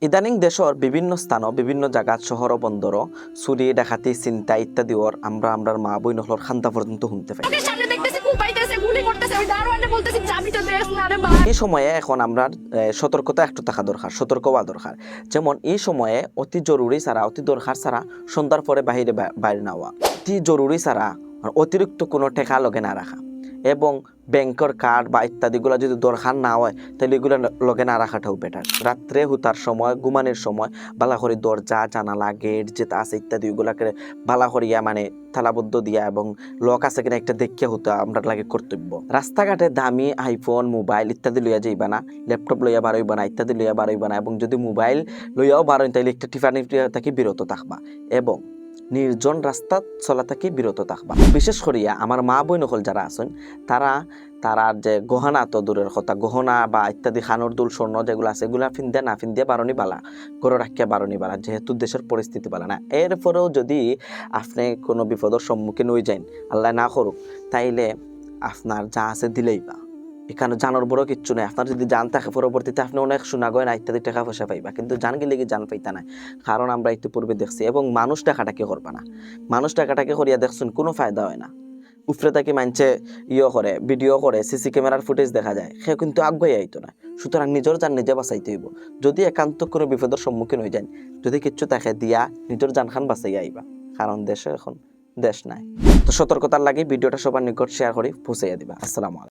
ইদানিং দেশৰ বিভিন্ন স্থান বিভিন্ন জায়গাত শহর বন্দর চুরি ডাকাতি চিন্তা ইত্যাদি আমরা আমরার মা বই নহলর খান্তা পর্যন্ত শুনতে পাই। এই সময়ে এখন আমরা সতর্কতা একটু থাকা দরকার, সতর্ক হওয়া দরকার। যেমন এই সময়ে অতি জরুরি ছাড়া, অতি দরকার ছাড়া সন্ধ্যার পরে বাইরে না হওয়া, অতি জরুরি ছাড়া অতিরিক্ত কোনো টেকা লগে না রাখা, এবং ব্যাংকের কার্ড বা ইত্যাদিগুলো যদি দরকার না হয় তাহলে এগুলো লগে না রাখাটাও বেটার। রাত্রে হুতার সময়, ঘুমানোর সময় বালা করে দরজা জানালা গেট যেটা আছে ইত্যাদি ওগুলাকে বালা করিয়া তালাবদ্ধ দিয়া এবং লক আছে কিনা একটা দেখিয়া হতো আমরা লাগে কর্তব্য। রাস্তাঘাটে দামি আইফোন মোবাইল ইত্যাদি লইয়া যাইবা না, ল্যাপটপ লইয়া বারইবা না, ইত্যাদি লইয়া বারইবা না, এবং যদি মোবাইল লইয়াও বারই তাহলে একটা টিফানি থেকে বিরত থাকবা এবং নির্জন রাস্তা চলা থেকে বিরত থাকবা। বিশেষ করিয়া আমার মা বই নকল যারা আছেন তারা যে গহনা, তো দূরের কথা, গহনা বা ইত্যাদি খানোর দুল স্বর্ণ যেগুলো আছে এগুলা ফিন্দে না ফিন্দে বারণী বালা, গড়ে রাখিয়া বারণী বালা, যেহেতু দেশের পরিস্থিতি বালা না। এরপরেও যদি আপনি কোনো বিপদের সম্মুখীন হয়ে যান, আল্লাহ না করুক, তাইলে আপনার যা আছে দিলেই বা এখানে জানার বড় কিচ্ছু নেই। আপনার যদি জান থাকে পরবর্তীতে আপনি অনেক সোনা গয়না ইত্যাদি টাকা পয়সা পাইবা, কিন্তু জান গেলে কি জান পাইতা না। কারণ আমরা ইতিপূর্বে দেখছি। এবং মানুষ টাকাটাকে করবা না, মানুষ টাকাটাকে করিয়া দেখছেন কোনো ফায়দা হয় না। উপরে তাকে মানছে করে, ভিডিও করে, সিসি ক্যামেরার ফুটেজ দেখা যায়, সে কিন্তু আগ্রহী আইতো না। সুতরাং নিজের যান নিজে বাঁচাইতে হইব। যদি একান্ত কোনো বিপদের সম্মুখীন হয়ে যান, যদি কিচ্ছু তাকে দিয়া নিজের জানখান বাঁচাই আইবা, কারণ দেশে এখন দেশ নাই। তো সতর্কতার লাগে ভিডিওটা সবার নিকট শেয়ার করে পৌঁছাইয়া দিবা। আসসালামু আলাইকুম।